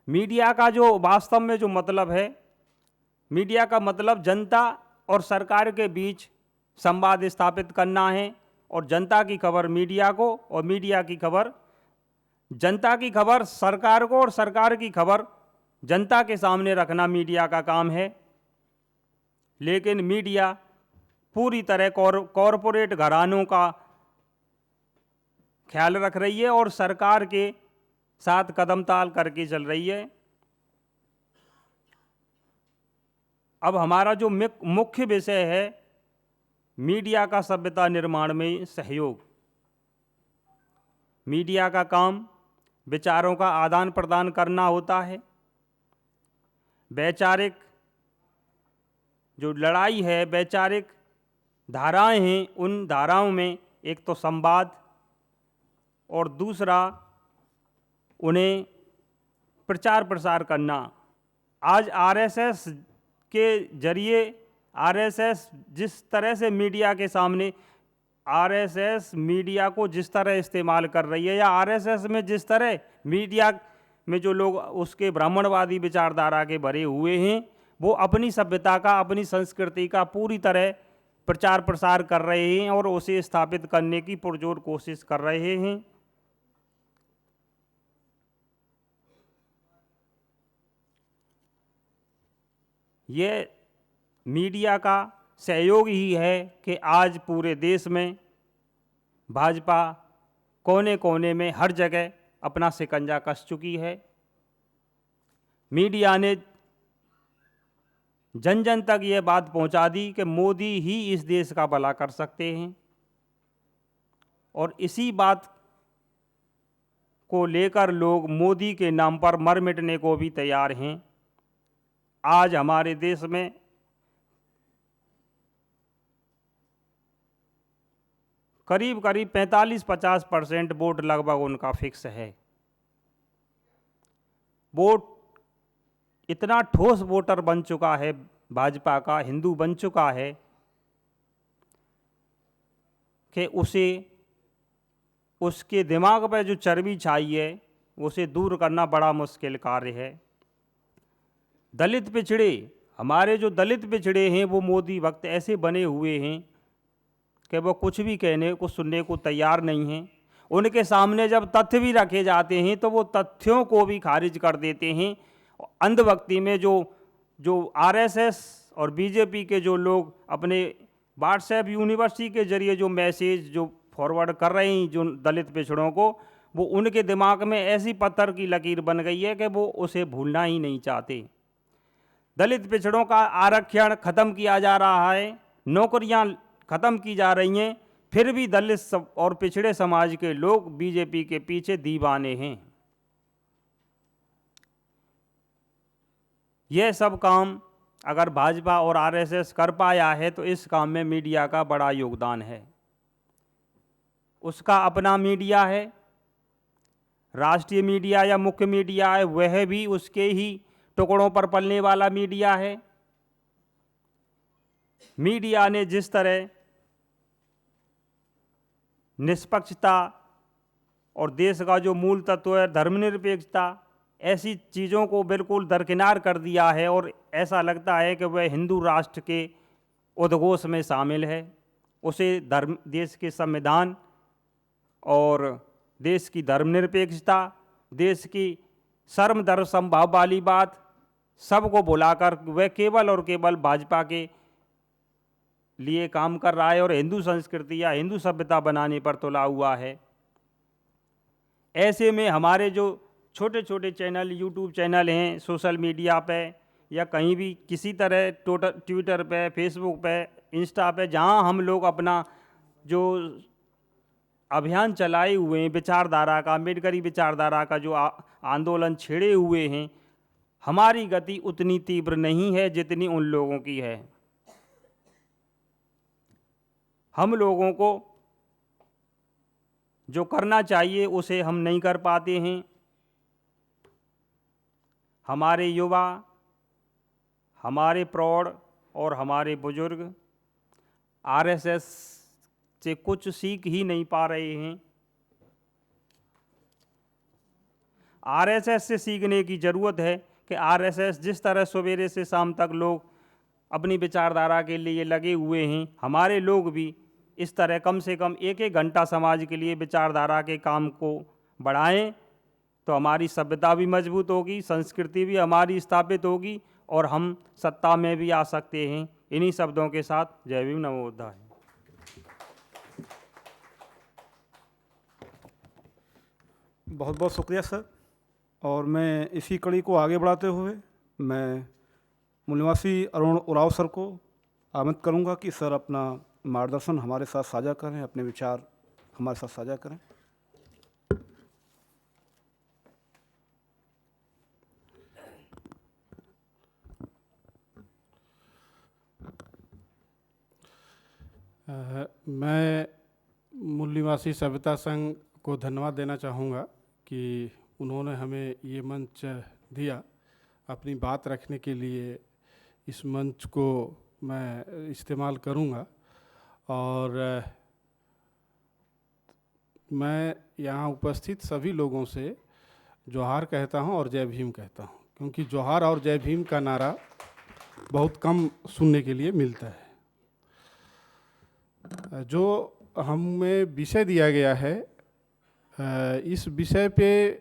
Media का जो वास्तव में जो मतलब है, मीडिया का मतलब जनता और सरकार के बीच संवाद स्थापित करना है, और जनता की खबर मीडिया को, और मीडिया की खबर जनता की खबर सरकार को, और सरकार की खबर जनता के सामने रखना मीडिया का काम है। लेकिन मीडिया पूरी तरह कॉरपोरेट घरानों का ख्याल रख रही है और सरकार के साथ कदम ताल करके चल रही है। अब हमारा जो मुख्य विषय है, मीडिया का सभ्यता निर्माण में सहयोग। मीडिया का काम विचारों का आदान प्रदान करना होता है। वैचारिक जो लड़ाई है, वैचारिक धाराएं हैं, उन धाराओं में एक तो संवाद और दूसरा उन्हें प्रचार प्रसार करना। आज आरएसएस के जरिए, आरएसएस जिस तरह से मीडिया के सामने, आरएसएस मीडिया को जिस तरह इस्तेमाल कर रही है, या आरएसएस में जिस तरह मीडिया में जो लोग उसके ब्राह्मणवादी विचारधारा के भरे हुए हैं, वो अपनी सभ्यता का, अपनी संस्कृति का पूरी तरह प्रचार प्रसार कर रहे हैं और उसे स्थापित करने की पुरजोर कोशिश कर रहे हैं। ये मीडिया का सहयोग ही है कि आज पूरे देश में भाजपा कोने कोने में हर जगह अपना शिकंजा कस चुकी है। मीडिया ने जन जन तक ये बात पहुंचा दी कि मोदी ही इस देश का भला कर सकते हैं, और इसी बात को लेकर लोग मोदी के नाम पर मर मिटने को भी तैयार हैं। आज हमारे देश में करीब करीब 45-50% वोट लगभग उनका फिक्स है। वोट इतना ठोस वोटर बन चुका है भाजपा का, हिंदू बन चुका है कि उसे, उसके दिमाग पर जो चर्बी छाई है उसे दूर करना बड़ा मुश्किल कार्य है। दलित पिछड़े, हमारे जो दलित पिछड़े हैं, वो मोदी भक्त ऐसे बने हुए हैं कि वो कुछ भी कहने को, सुनने को तैयार नहीं हैं। उनके सामने जब तथ्य भी रखे जाते हैं तो वो तथ्यों को भी खारिज कर देते हैं। अंधभक्ति में जो आरएसएस और बीजेपी के जो लोग अपने व्हाट्सएप यूनिवर्सिटी के जरिए जो मैसेज जो फॉरवर्ड कर रहे हैं जो दलित पिछड़ों को, वो उनके दिमाग में ऐसी पत्थर की लकीर बन गई है कि वो उसे भूलना ही नहीं चाहते। दलित पिछड़ों का आरक्षण खत्म किया जा रहा है, नौकरियां खत्म की जा रही हैं, फिर भी दलित और पिछड़े समाज के लोग बीजेपी के पीछे दीवाने हैं। यह सब काम अगर भाजपा और आरएसएस कर पाया है तो इस काम में मीडिया का बड़ा योगदान है। उसका अपना मीडिया है, राष्ट्रीय मीडिया या मुख्य मीडिया है, वह भी उसके ही टुकड़ों पर पलने वाला मीडिया है। मीडिया ने जिस तरह निष्पक्षता और देश का जो मूल तत्व है धर्मनिरपेक्षता, ऐसी चीज़ों को बिल्कुल दरकिनार कर दिया है और ऐसा लगता है कि वह हिंदू राष्ट्र के उद्घोष में शामिल है। उसे देश के संविधान और देश की धर्मनिरपेक्षता, देश की सर्व धर्म समभाव वाली बात सबको भुलाकर वह केवल और केवल भाजपा के लिए काम कर रहा है और हिंदू संस्कृति या हिंदू सभ्यता बनाने पर तुला हुआ है। ऐसे में हमारे जो छोटे छोटे चैनल, यूट्यूब चैनल हैं, सोशल मीडिया पे या कहीं भी किसी तरह ट्विटर पे, फेसबुक पे, इंस्टा पे, जहां हम लोग अपना जो अभियान चलाए हुए हैं विचारधारा का, अम्बेडकरी विचारधारा का जो आंदोलन छेड़े हुए हैं, हमारी गति उतनी तीव्र नहीं है जितनी उन लोगों की है। हम लोगों को जो करना चाहिए उसे हम नहीं कर पाते हैं। हमारे युवा, हमारे प्रौढ़ और हमारे बुजुर्ग आरएसएस से कुछ सीख ही नहीं पा रहे हैं। आरएसएस से सीखने की ज़रूरत है कि आरएसएस जिस तरह सवेरे से शाम तक लोग अपनी विचारधारा के लिए लगे हुए हैं, हमारे लोग भी इस तरह कम से कम एक एक घंटा समाज के लिए विचारधारा के काम को बढ़ाएं, तो हमारी सभ्यता भी मजबूत होगी, संस्कृति भी हमारी स्थापित होगी और हम सत्ता में भी आ सकते हैं। इन्हीं शब्दों के साथ जय भीम, नमो बुद्धाय। बहुत बहुत शुक्रिया सर। और मैं इसी कड़ी को आगे बढ़ाते हुए मैं मूल निवासी अरुण उराव सर को आमंत्रित करूंगा कि सर अपना मार्गदर्शन हमारे साथ साझा करें, अपने विचार हमारे साथ साझा करें। मैं मूल निवासी सभ्यता संघ को धन्यवाद देना चाहूँगा कि उन्होंने हमें ये मंच दिया अपनी बात रखने के लिए। इस मंच को मैं इस्तेमाल करूँगा और मैं यहाँ उपस्थित सभी लोगों से जोहार कहता हूँ और जय भीम कहता हूँ, क्योंकि जोहार और जय भीम का नारा बहुत कम सुनने के लिए मिलता है। जो हमें विषय दिया गया है, इस विषय पे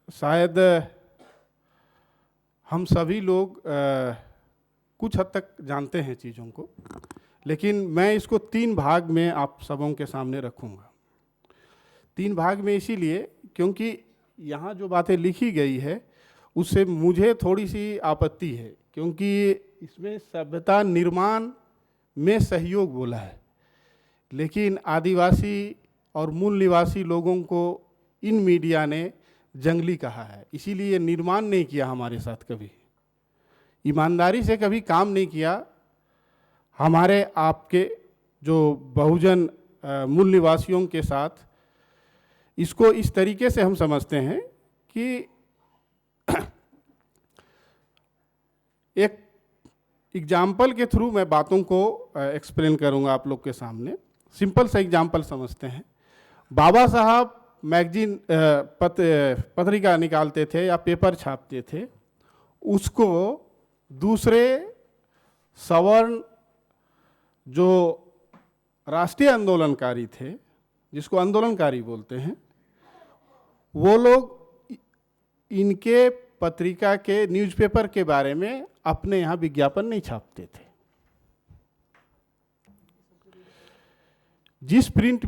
शायद हम सभी लोग कुछ हद तक जानते हैं चीज़ों को, लेकिन मैं इसको 3 भाग में आप सबों के सामने रखूँगा। 3 भाग में इसीलिए क्योंकि यहाँ जो बातें लिखी गई है उससे मुझे थोड़ी सी आपत्ति है, क्योंकि इसमें सभ्यता निर्माण में सहयोग बोला है, लेकिन आदिवासी और मूल निवासी लोगों को इन मीडिया ने जंगली कहा है। इसीलिए निर्माण नहीं किया हमारे साथ, कभी ईमानदारी से कभी काम नहीं किया। हमारे आपके जो बहुजन मूल निवासियों के साथ इसको इस तरीके से हम समझते हैं कि एक एग्जाम्पल के थ्रू मैं बातों को एक्सप्लेन करूंगा आप लोग के सामने। सिंपल सा एग्जाम्पल समझते हैं। बाबा साहब मैगजीन पत्रिका निकालते थे या पेपर छापते थे, उसको दूसरे सवर्ण जो राष्ट्रीय आंदोलनकारी थे, जिसको आंदोलनकारी बोलते हैं, वो लोग इनके पत्रिका के न्यूज़पेपर के बारे में अपने यहाँ विज्ञापन नहीं छापते थे। जिस प्रिंट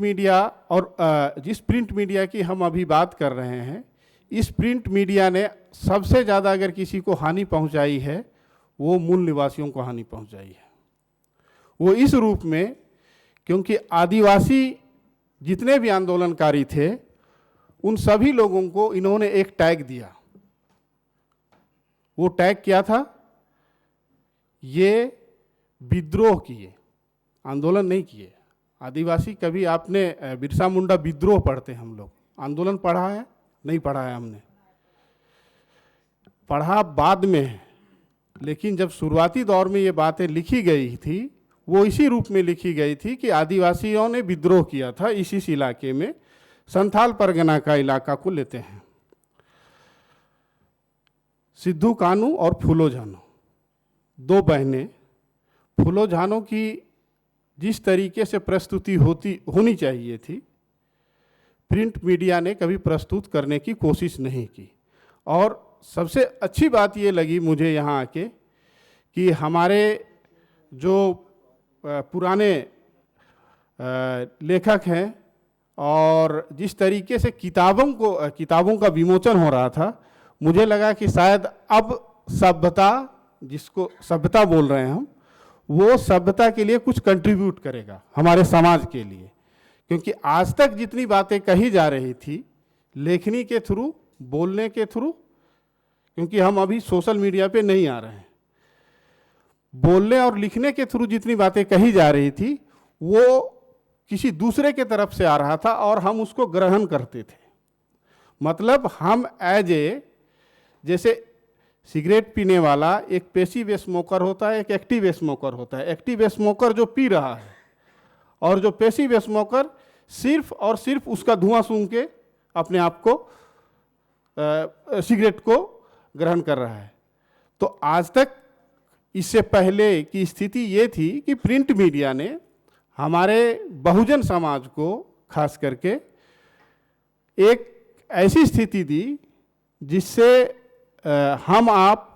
मीडिया की हम अभी बात कर रहे हैं, इस प्रिंट मीडिया ने सबसे ज़्यादा अगर किसी को हानि पहुंचाई है, वो मूल निवासियों को हानि पहुंचाई है। वो इस रूप में, क्योंकि आदिवासी जितने भी आंदोलनकारी थे, उन सभी लोगों को इन्होंने एक टैग दिया। वो टैग क्या था? ये विद्रोह किए, आंदोलन नहीं किए। आदिवासी कभी आपने बिरसा मुंडा विद्रोह पढ़ते, हम लोग आंदोलन पढ़ा है? नहीं पढ़ा है हमने, पढ़ा बाद में है। लेकिन जब शुरुआती दौर में ये बातें लिखी गई थी, वो इसी रूप में लिखी गई थी कि आदिवासियों ने विद्रोह किया था इस इलाके में। संथाल परगना का इलाका को लेते हैं। सिद्धू कानू और फूलो झानो, 2 बहनें। फूलो झानो की जिस तरीके से प्रस्तुति होनी चाहिए थी, प्रिंट मीडिया ने कभी प्रस्तुत करने की कोशिश नहीं की। और सबसे अच्छी बात ये लगी मुझे यहाँ आके कि हमारे जो पुराने लेखक हैं और जिस तरीके से किताबों का विमोचन हो रहा था, मुझे लगा कि शायद अब सभ्यता, जिसको सभ्यता बोल रहे हैं हम, वो सभ्यता के लिए कुछ कंट्रीब्यूट करेगा हमारे समाज के लिए। क्योंकि आज तक जितनी बातें कही जा रही थी लेखनी के थ्रू, बोलने के थ्रू, क्योंकि हम अभी सोशल मीडिया पे नहीं आ रहे हैं, बोलने और लिखने के थ्रू जितनी बातें कही जा रही थी वो किसी दूसरे के तरफ से आ रहा था और हम उसको ग्रहण करते थे। मतलब हम जैसे सिगरेट पीने वाला एक पैसिव स्मोकर होता है, एक एक्टिव स्मोकर होता है। एक्टिव स्मोकर जो पी रहा है और जो पैसिव स्मोकर सिर्फ और सिर्फ उसका धुआं सूंघ के अपने आप को सिगरेट को ग्रहण कर रहा है। तो आज तक इससे पहले की स्थिति ये थी कि प्रिंट मीडिया ने हमारे बहुजन समाज को खास करके एक ऐसी स्थिति दी जिससे हम आप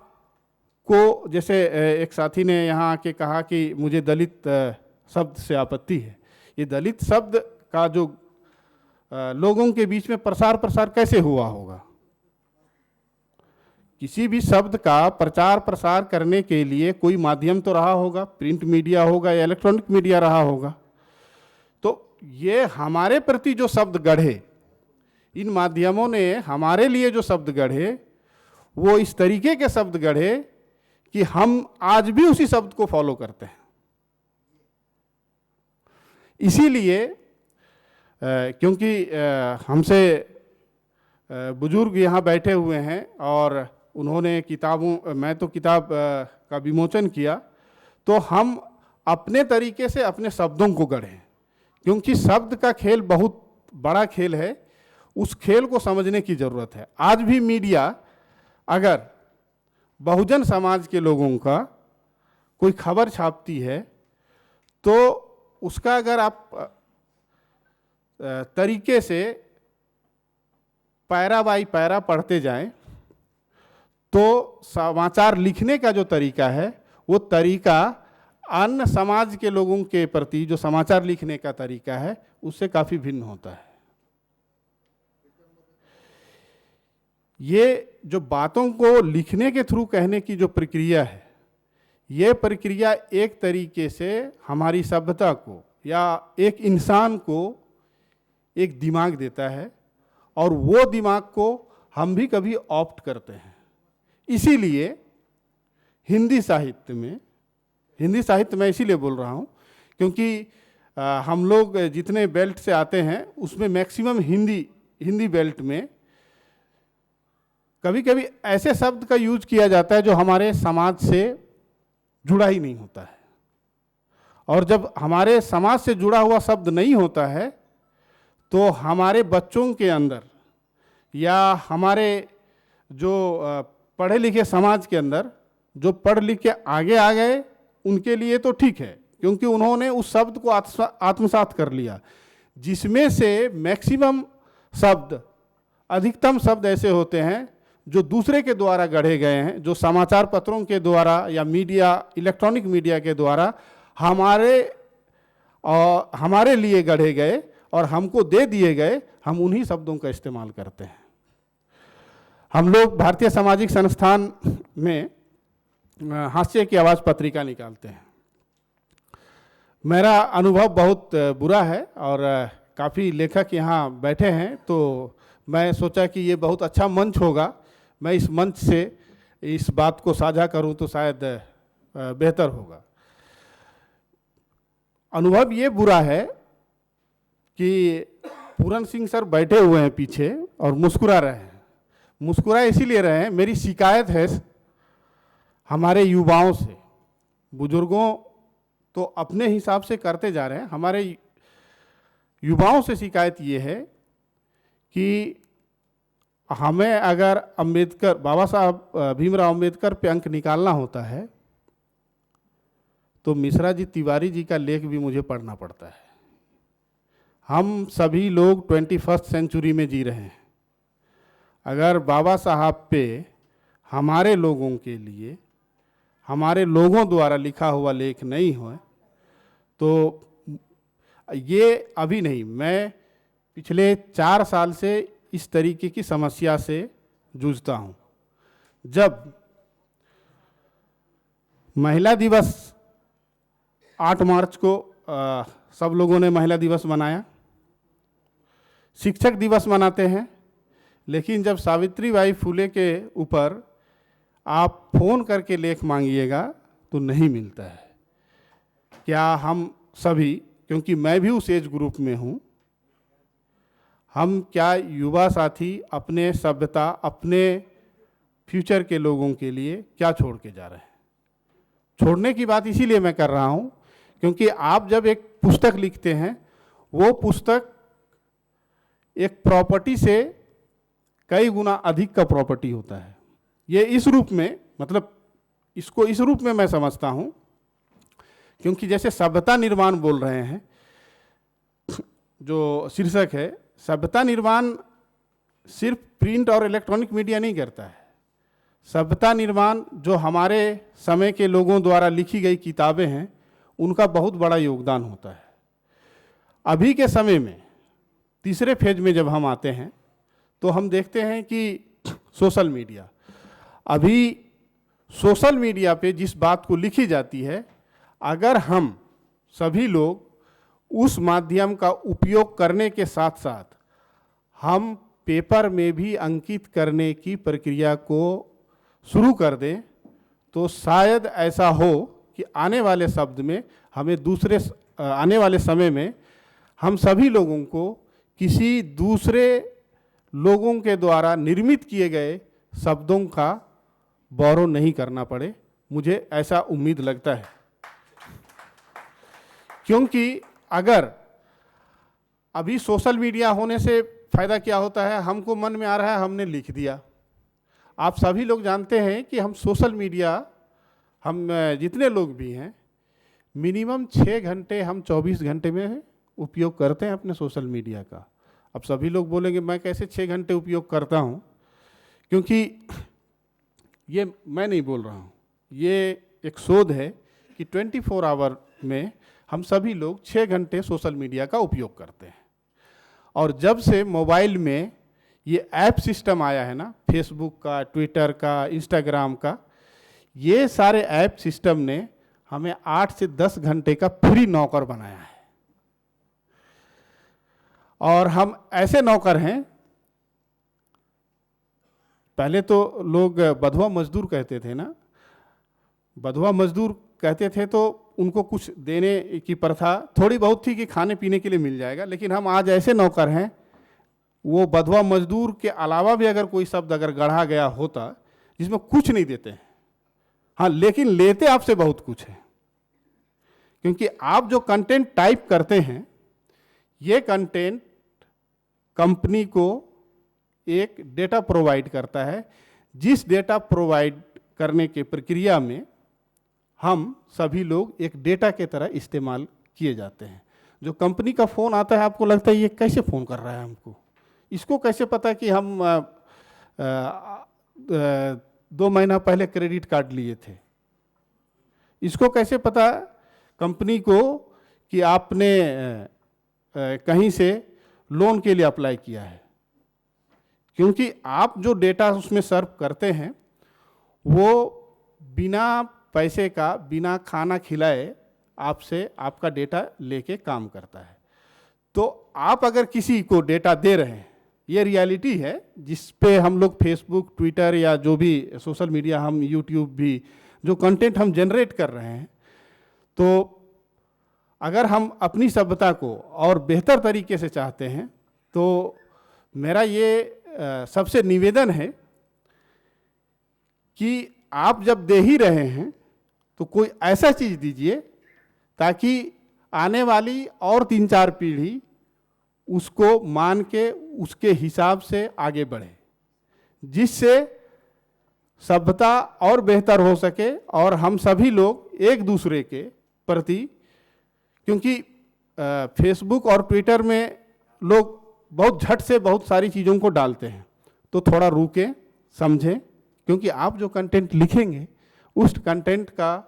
को, जैसे एक साथी ने यहाँ आके कहा कि मुझे दलित शब्द से आपत्ति है। ये दलित शब्द का जो लोगों के बीच में प्रसार कैसे हुआ होगा? किसी भी शब्द का प्रचार प्रसार करने के लिए कोई माध्यम तो रहा होगा, प्रिंट मीडिया होगा या इलेक्ट्रॉनिक मीडिया रहा होगा। तो ये हमारे प्रति जो शब्द गढ़े, इन माध्यमों ने हमारे लिए जो शब्द गढ़े वो इस तरीके के शब्द गढ़े कि हम आज भी उसी शब्द को फॉलो करते हैं। इसीलिए क्योंकि हमसे बुजुर्ग यहाँ बैठे हुए हैं और उन्होंने किताबों, मैं तो किताब का विमोचन किया, तो हम अपने तरीके से अपने शब्दों को गढ़ें, क्योंकि शब्द का खेल बहुत बड़ा खेल है। उस खेल को समझने की ज़रूरत है। आज भी मीडिया अगर बहुजन समाज के लोगों का कोई खबर छापती है तो उसका अगर आप तरीके से पैरा बाई पैरा पढ़ते जाएं तो समाचार लिखने का जो तरीका है वो तरीका अन्य समाज के लोगों के प्रति जो समाचार लिखने का तरीका है उससे काफ़ी भिन्न होता है। ये जो बातों को लिखने के थ्रू कहने की जो प्रक्रिया है, ये प्रक्रिया एक तरीके से हमारी सभ्यता को या एक इंसान को एक दिमाग देता है और वो दिमाग को हम भी कभी ऑप्ट करते हैं। इसीलिए हिंदी साहित्य में इसीलिए बोल रहा हूँ क्योंकि हम लोग जितने बेल्ट से आते हैं उसमें मैक्सिमम हिंदी बेल्ट में कभी कभी ऐसे शब्द का यूज किया जाता है जो हमारे समाज से जुड़ा ही नहीं होता है। और जब हमारे समाज से जुड़ा हुआ शब्द नहीं होता है तो हमारे बच्चों के अंदर या हमारे जो पढ़े लिखे समाज के अंदर जो पढ़ लिख के आगे आ गए उनके लिए तो ठीक है, क्योंकि उन्होंने उस शब्द को आत्मसात कर लिया, जिसमें से मैक्सिमम शब्द, अधिकतम शब्द ऐसे होते हैं जो दूसरे के द्वारा गढ़े गए हैं, जो समाचार पत्रों के द्वारा या मीडिया, इलेक्ट्रॉनिक मीडिया के द्वारा हमारे लिए गढ़े गए और हमको दे दिए गए। हम उन्हीं शब्दों का इस्तेमाल करते हैं। हम लोग भारतीय सामाजिक संस्थान में हास्य की आवाज़ पत्रिका निकालते हैं। मेरा अनुभव बहुत बुरा है और काफ़ी लेखक यहाँ बैठे हैं, तो मैं सोचा कि ये बहुत अच्छा मंच होगा, मैं इस मंच से इस बात को साझा करूं तो शायद बेहतर होगा। अनुभव ये बुरा है कि पूरन सिंह सर बैठे हुए हैं पीछे और मुस्कुरा रहे हैं। मुस्कुरा इसीलिए रहे हैं, मेरी शिकायत है हमारे युवाओं से। बुजुर्गों तो अपने हिसाब से करते जा रहे हैं, हमारे युवाओं से शिकायत ये है कि हमें अगर अंबेडकर, बाबा साहब भीमराव अंबेडकर पे अंक निकालना होता है तो मिश्रा जी, तिवारी जी का लेख भी मुझे पढ़ना पड़ता है। हम सभी लोग 21st सेंचुरी में जी रहे हैं। अगर बाबा साहब पे हमारे लोगों के लिए, हमारे लोगों द्वारा लिखा हुआ लेख नहीं हो तो ये अभी नहीं, मैं पिछले 4 साल से इस तरीके की समस्या से जूझता हूँ। जब महिला दिवस 8 मार्च को सब लोगों ने महिला दिवस मनाया, शिक्षक दिवस मनाते हैं, लेकिन जब सावित्रीबाई फुले के ऊपर आप फ़ोन करके लेख मांगिएगा तो नहीं मिलता है। क्या हम सभी, क्योंकि मैं भी उस एज ग्रुप में हूँ, हम क्या युवा साथी अपने सभ्यता, अपने फ्यूचर के लोगों के लिए क्या छोड़ के जा रहे हैं? छोड़ने की बात इसीलिए मैं कर रहा हूँ क्योंकि आप जब एक पुस्तक लिखते हैं, वो पुस्तक एक प्रॉपर्टी से कई गुना अधिक का प्रॉपर्टी होता है। ये इस रूप में, मतलब इसको इस रूप में मैं समझता हूँ, क्योंकि जैसे सभ्यता निर्माण बोल रहे हैं, जो शीर्षक है, सभ्यता निर्माण सिर्फ प्रिंट और इलेक्ट्रॉनिक मीडिया नहीं करता है। सभ्यता निर्माण जो हमारे समय के लोगों द्वारा लिखी गई किताबें हैं, उनका बहुत बड़ा योगदान होता है। अभी के समय में तीसरे फेज में जब हम आते हैं तो हम देखते हैं कि सोशल मीडिया, अभी सोशल मीडिया पे जिस बात को लिखी जाती है, अगर हम सभी लोग उस माध्यम का उपयोग करने के साथ साथ हम पेपर में भी अंकित करने की प्रक्रिया को शुरू कर दें, तो शायद ऐसा हो कि आने वाले शब्द में हमें आने वाले समय में हम सभी लोगों को किसी दूसरे लोगों के द्वारा निर्मित किए गए शब्दों का बोरो नहीं करना पड़े। मुझे ऐसा उम्मीद लगता है, क्योंकि अगर अभी सोशल मीडिया होने से फ़ायदा क्या होता है, हमको मन में आ रहा है, हमने लिख दिया। आप सभी लोग जानते हैं कि हम सोशल मीडिया, हम जितने लोग भी हैं, मिनिमम 6 घंटे हम 24 घंटे में उपयोग करते हैं अपने सोशल मीडिया का। अब सभी लोग बोलेंगे मैं कैसे 6 घंटे उपयोग करता हूँ, क्योंकि ये मैं नहीं बोल रहा हूँ, ये एक शोध है कि 24 आवर में हम सभी लोग 6 घंटे सोशल मीडिया का उपयोग करते हैं। और जब से मोबाइल में ये ऐप सिस्टम आया है ना, फेसबुक का, ट्विटर का, इंस्टाग्राम का, ये सारे ऐप सिस्टम ने हमें 8 से 10 घंटे का फ्री नौकर बनाया है। और हम ऐसे नौकर हैं, पहले तो लोग बधवा मजदूर कहते थे ना, बधवा मजदूर कहते थे तो उनको कुछ देने की प्रथा थोड़ी बहुत थी कि खाने पीने के लिए मिल जाएगा। लेकिन हम आज ऐसे नौकर हैं, वो बधवा मजदूर के अलावा भी अगर कोई शब्द अगर गढ़ा गया होता जिसमें कुछ नहीं देते हैं, हाँ, लेकिन लेते आपसे बहुत कुछ है। क्योंकि आप जो कंटेंट टाइप करते हैं, ये कंटेंट कंपनी को एक डेटा प्रोवाइड करता है, जिस डेटा प्रोवाइड करने के प्रक्रिया में हम सभी लोग एक डेटा के तरह इस्तेमाल किए जाते हैं। जो कंपनी का फ़ोन आता है, आपको लगता है ये कैसे फ़ोन कर रहा है हमको, इसको कैसे पता कि हम 2 महीना पहले क्रेडिट कार्ड लिए थे, इसको कैसे पता कंपनी को कि आपने कहीं से लोन के लिए अप्लाई किया है। क्योंकि आप जो डेटा उसमें सर्व करते हैं, वो बिना पैसे का, बिना खाना खिलाए आपसे आपका डेटा लेके काम करता है। तो आप अगर किसी को डेटा दे रहे हैं, ये रियलिटी है जिस पे हम लोग फेसबुक, ट्विटर या जो भी सोशल मीडिया, हम यूट्यूब भी जो कंटेंट हम जनरेट कर रहे हैं, तो अगर हम अपनी सभ्यता को और बेहतर तरीके से चाहते हैं, तो मेरा ये सबसे निवेदन है कि आप जब दे ही रहे हैं तो कोई ऐसा चीज़ दीजिए ताकि आने वाली और 3-4 पीढ़ी उसको मान के उसके हिसाब से आगे बढ़े, जिससे सभ्यता और बेहतर हो सके और हम सभी लोग एक दूसरे के प्रति, क्योंकि फेसबुक और ट्विटर में लोग बहुत झट से बहुत सारी चीज़ों को डालते हैं, तो थोड़ा रुकें, समझें, क्योंकि आप जो कंटेंट लिखेंगे उस कंटेंट का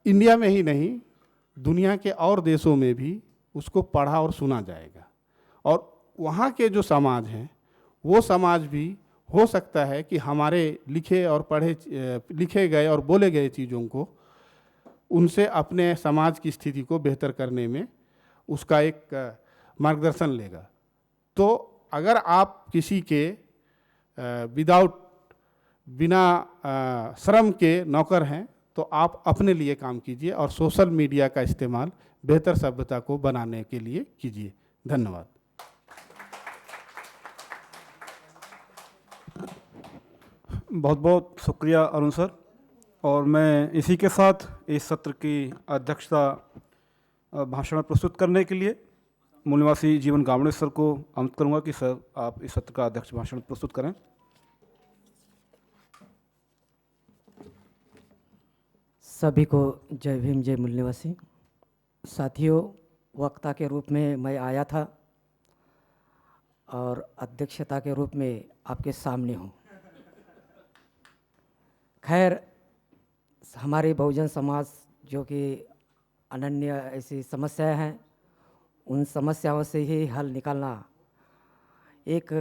इंडिया में ही नहीं, दुनिया के और देशों में भी उसको पढ़ा और सुना जाएगा। और वहाँ के जो समाज हैं, वो समाज भी हो सकता है कि हमारे लिखे गए और बोले गए चीज़ों को उनसे अपने समाज की स्थिति को बेहतर करने में उसका एक मार्गदर्शन लेगा। तो अगर आप किसी के बिना श्रम के नौकर हैं, तो आप अपने लिए काम कीजिए और सोशल मीडिया का इस्तेमाल बेहतर सभ्यता को बनाने के लिए कीजिए। धन्यवाद। बहुत बहुत शुक्रिया अरुण सर। और मैं इसी के साथ इस सत्र की अध्यक्षता भाषण प्रस्तुत करने के लिए मूल निवासी जीवन गावड़े सर को आमंत्रित करूंगा कि सर आप इस सत्र का अध्यक्ष भाषण प्रस्तुत करें। सभी को जय भीम, जय मूल निवासी। साथियों, वक्ता के रूप में मैं आया था और अध्यक्षता के रूप में आपके सामने हूँ। खैर, हमारे बहुजन समाज जो कि अनन्य ऐसी समस्याएं हैं, उन समस्याओं से ही हल निकालना एक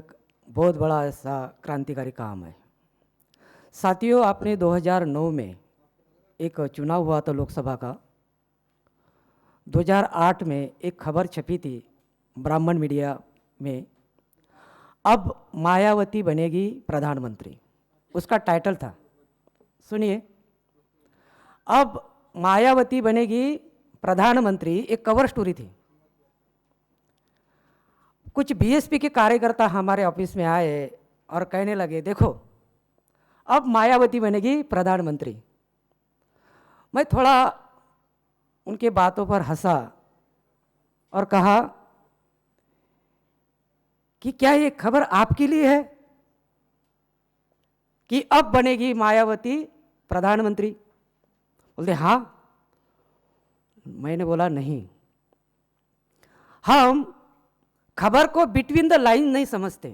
बहुत बड़ा ऐसा क्रांतिकारी काम है। साथियों, आपने 2009 में एक चुनाव हुआ था लोकसभा का। 2008 में एक खबर छपी थी ब्राह्मण मीडिया में, अब मायावती बनेगी प्रधानमंत्री। उसका टाइटल था, सुनिए, अब मायावती बनेगी प्रधानमंत्री। एक कवर स्टोरी थी। कुछ बीएसपी के कार्यकर्ता हमारे ऑफिस में आए और कहने लगे, देखो अब मायावती बनेगी प्रधानमंत्री। मैं थोड़ा उनके बातों पर हंसा और कहा कि क्या ये खबर आपके लिए है कि अब बनेगी मायावती प्रधानमंत्री? बोलते हाँ। मैंने बोला नहीं, हम खबर को बिटवीन द लाइन नहीं समझते।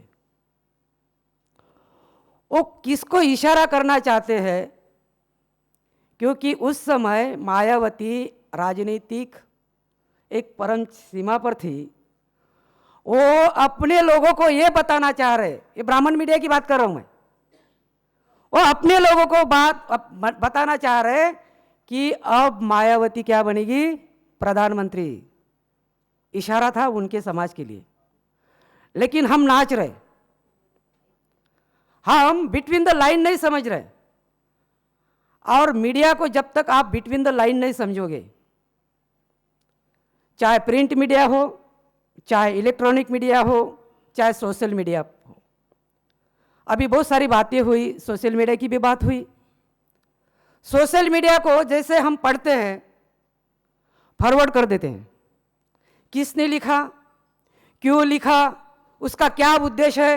वो किसको इशारा करना चाहते हैं, क्योंकि उस समय मायावती राजनीतिक एक परम सीमा पर थी। वो अपने लोगों को ये बताना चाह रहे, ये ब्राह्मण मीडिया की बात कर रहा हूं मैं, वो अपने लोगों को बताना चाह रहे कि अब मायावती क्या बनेगी, प्रधानमंत्री। इशारा था उनके समाज के लिए, लेकिन हम नाच रहे, हम बिटवीन द लाइन नहीं समझ रहे। और मीडिया को जब तक आप बिटवीन द लाइन नहीं समझोगे, चाहे प्रिंट मीडिया हो, चाहे इलेक्ट्रॉनिक मीडिया हो, चाहे सोशल मीडिया हो। अभी बहुत सारी बातें हुई, सोशल मीडिया की भी बात हुई। सोशल मीडिया को जैसे हम पढ़ते हैं, फॉरवर्ड कर देते हैं। किसने लिखा, क्यों लिखा, उसका क्या उद्देश्य है,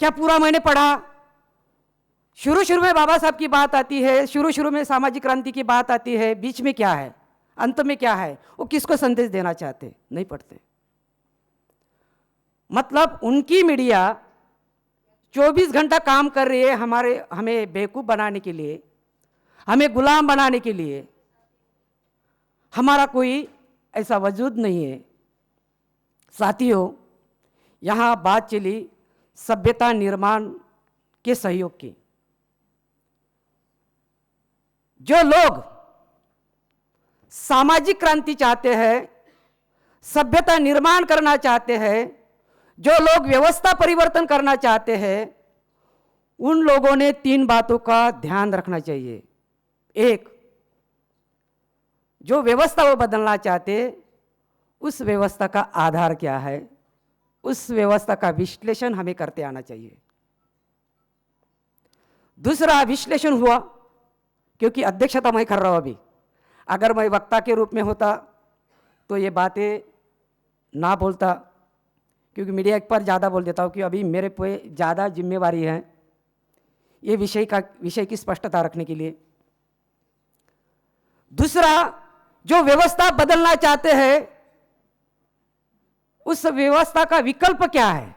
क्या पूरा मैंने पढ़ा? शुरू में बाबा साहब की बात आती है, शुरू में सामाजिक क्रांति की बात आती है, बीच में क्या है, अंत में क्या है, वो किसको संदेश देना चाहते, नहीं पढ़ते। मतलब उनकी मीडिया 24 घंटा काम कर रही है हमें बेवकूफ़ बनाने के लिए, हमें गुलाम बनाने के लिए। हमारा कोई ऐसा वजूद नहीं है। साथियों, यहाँ बात चली सभ्यता निर्माण के सहयोग की। जो लोग सामाजिक क्रांति चाहते हैं, सभ्यता निर्माण करना चाहते हैं, जो लोग व्यवस्था परिवर्तन करना चाहते हैं, उन लोगों ने 3 बातों का ध्यान रखना चाहिए। एक, जो व्यवस्था वो बदलना चाहते, उस व्यवस्था का आधार क्या है, उस व्यवस्था का विश्लेषण हमें करते आना चाहिए। दूसरा, विश्लेषण हुआ, क्योंकि अध्यक्षता मैं कर रहा हूं अभी। अगर मैं वक्ता के रूप में होता तो ये बातें ना बोलता, क्योंकि मीडिया पर ज़्यादा बोल देता हूँ कि अभी मेरे पे ज़्यादा जिम्मेवारी है ये विषय की स्पष्टता रखने के लिए। दूसरा, जो व्यवस्था बदलना चाहते हैं, उस व्यवस्था का विकल्प क्या है।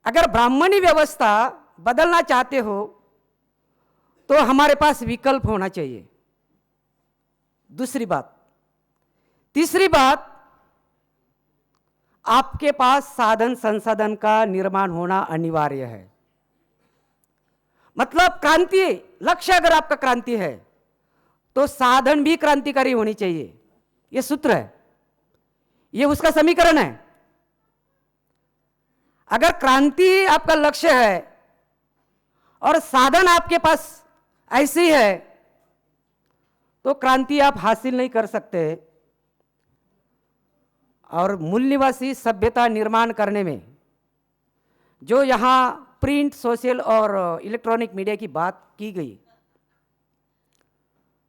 अगर ब्राह्मणी व्यवस्था बदलना चाहते हो तो हमारे पास विकल्प होना चाहिए। दूसरी बात। तीसरी बात, आपके पास साधन संसाधन का निर्माण होना अनिवार्य है। मतलब क्रांति, लक्ष्य अगर आपका क्रांति है तो साधन भी क्रांतिकारी होनी चाहिए। यह सूत्र है, यह उसका समीकरण है। अगर क्रांति आपका लक्ष्य है और साधन आपके पास ऐसी है तो क्रांति आप हासिल नहीं कर सकते। और मूल निवासी सभ्यता निर्माण करने में जो यहाँ प्रिंट, सोशल और इलेक्ट्रॉनिक मीडिया की बात की गई,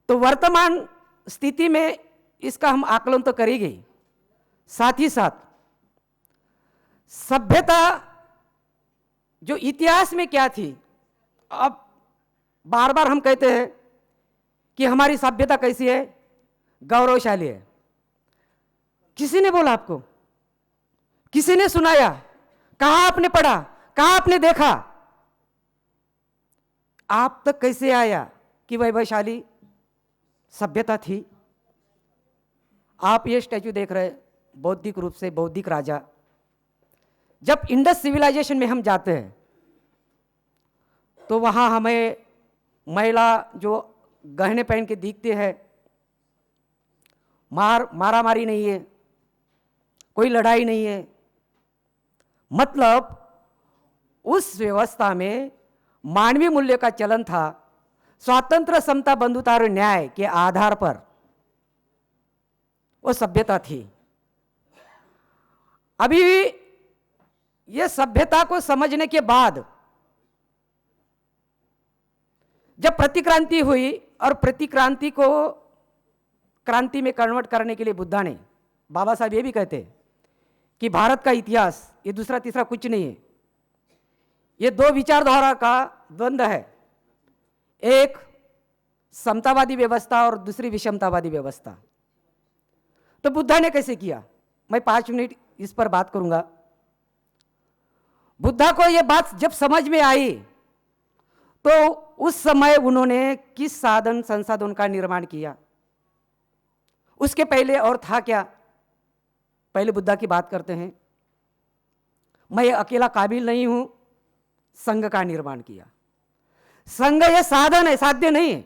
तो वर्तमान स्थिति में इसका हम आकलन तो करेंगे, साथ ही साथ सभ्यता जो इतिहास में क्या थी। अब बार बार हम कहते हैं कि हमारी सभ्यता कैसी है, गौरवशाली है। किसी ने बोला आपको? किसी ने सुनाया? कहां आपने पढ़ा? कहां आपने देखा? आप तक कैसे आया कि वैभवशाली सभ्यता थी? आप ये स्टैचू देख रहे हैं, बौद्धिक रूप से बौद्धिक राजा। जब इंडस सिविलाइजेशन में हम जाते हैं तो वहां हमें महिला जो गहने पहन के दिखते हैं, मारामारी नहीं है, कोई लड़ाई नहीं है। मतलब उस व्यवस्था में मानवीय मूल्य का चलन था। स्वातंत्र्य, समता, बंधुता और न्याय के आधार पर वो सभ्यता थी। अभी ये सभ्यता को समझने के बाद जब प्रतिक्रांति हुई और प्रतिक्रांति को क्रांति में कन्वर्ट करने के लिए बुद्धा ने, बाबा साहब ये भी कहते हैं कि भारत का इतिहास ये दूसरा तीसरा कुछ नहीं है, ये दो विचारधारा का द्वंद्व है, एक समतावादी व्यवस्था और दूसरी विषमतावादी व्यवस्था। तो बुद्धा ने कैसे किया, मैं 5 मिनट इस पर बात करूंगा। बुद्धा को यह बात जब समझ में आई तो उस समय उन्होंने किस साधन संसाधन का निर्माण किया, उसके पहले और था क्या। पहले बुद्धा की बात करते हैं। मैं अकेला काबिल नहीं हूं, संघ का निर्माण किया। संघ यह साधन है, साध्य नहीं है।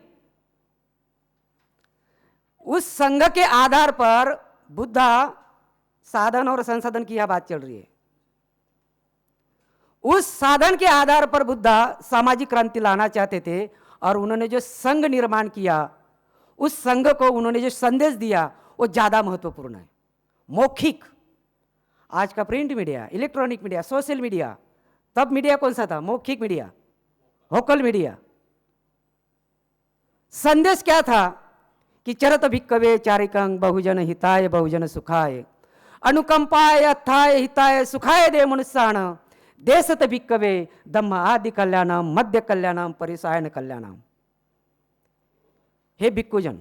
उस संघ के आधार पर बुद्धा साधन और संसाधन की यह बात चल रही है। उस साधन के आधार पर बुद्धा सामाजिक क्रांति लाना चाहते थे और उन्होंने जो संघ निर्माण किया, उस संघ को उन्होंने जो संदेश दिया वो ज्यादा महत्वपूर्ण है। मौखिक, आज का print media, electronic media, social media, तब मीडिया कौन सा था? मौखिक मीडिया, वोकल मीडिया। संदेश क्या था कि चरत भिक्कवे चारिकं बहुजन हिताय बहुजन सुखाय अनुकंपाय अत्थाय हिताय सुखाय दे मनुष्याण देशत भिक्कवे धम्म आदि कल्याणम मध्य कल्याणम परिसायन कल्याणम। हे भिक्खुजन,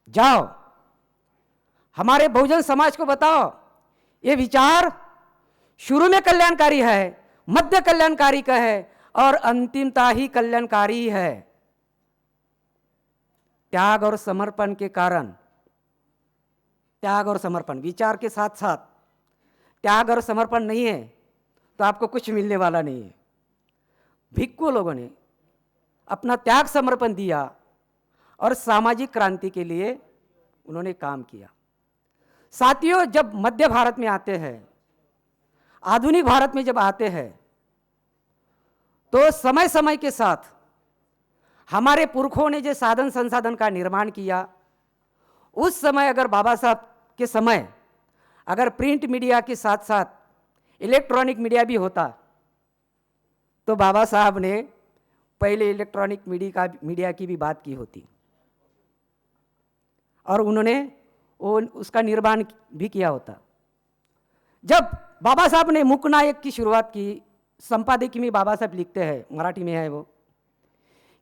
जाओ हमारे बहुजन समाज को बताओ ये विचार शुरू में कल्याणकारी है, मध्य कल्याणकारी का है और अंतिमता ही कल्याणकारी है। त्याग और समर्पण के कारण, त्याग और समर्पण विचार के साथ साथ त्याग और समर्पण नहीं है तो आपको कुछ मिलने वाला नहीं है। भिक्खु लोगों ने अपना त्याग समर्पण दिया और सामाजिक क्रांति के लिए उन्होंने काम किया। साथियों, जब मध्य भारत में आते हैं, आधुनिक भारत में जब आते हैं तो समय समय के साथ हमारे पुरखों ने जो साधन संसाधन का निर्माण किया, उस समय अगर बाबा साहब के समय अगर प्रिंट मीडिया के साथ साथ इलेक्ट्रॉनिक मीडिया भी होता तो बाबा साहब ने पहले इलेक्ट्रॉनिक मीडिया की भी बात की होती और उन्होंने उसका निर्माण भी किया होता। जब बाबा साहब ने मूकनायक की शुरुआत की, संपादकीय में बाबा साहब लिखते हैं, मराठी में है वो,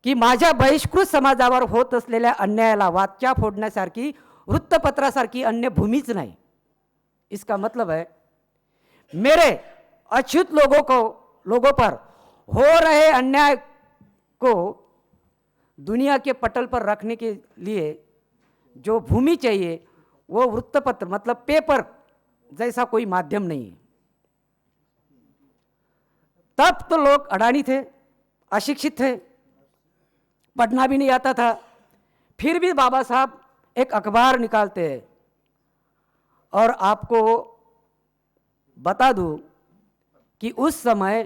की माझ्या बहिष्कृत समाजावर होत असलेल्या अन्यायाला वाचा फोडण्यासारखी वृत्तपत्रासारखी अन्य भूमीच नाही। इसका मतलब है मेरे अछूत लोगों पर हो रहे अन्याय को दुनिया के पटल पर रखने के लिए जो भूमि चाहिए वो वृत्तपत्र मतलब पेपर जैसा कोई माध्यम नहीं है। तब तो लोग अडानी थे, अशिक्षित थे, पढ़ना भी नहीं आता था, फिर भी बाबा साहब एक अखबार निकालते हैं। और आपको बता दूं कि उस समय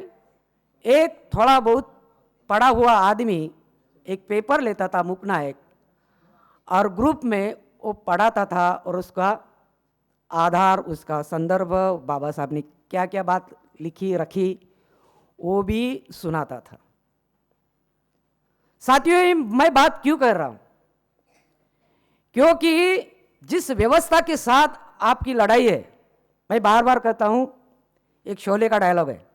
एक थोड़ा बहुत पढ़ा हुआ आदमी एक पेपर लेता था, मूकनायक, और ग्रुप में वो पढ़ाता था और उसका आधार, उसका संदर्भ, बाबा साहब ने क्या क्या बात लिखी रखी वो भी सुनाता था। साथियों, मैं बात क्यों कर रहा हूं? क्योंकि जिस व्यवस्था के साथ आपकी लड़ाई है, मैं बार बार कहता हूं, एक शोले का डायलॉग है,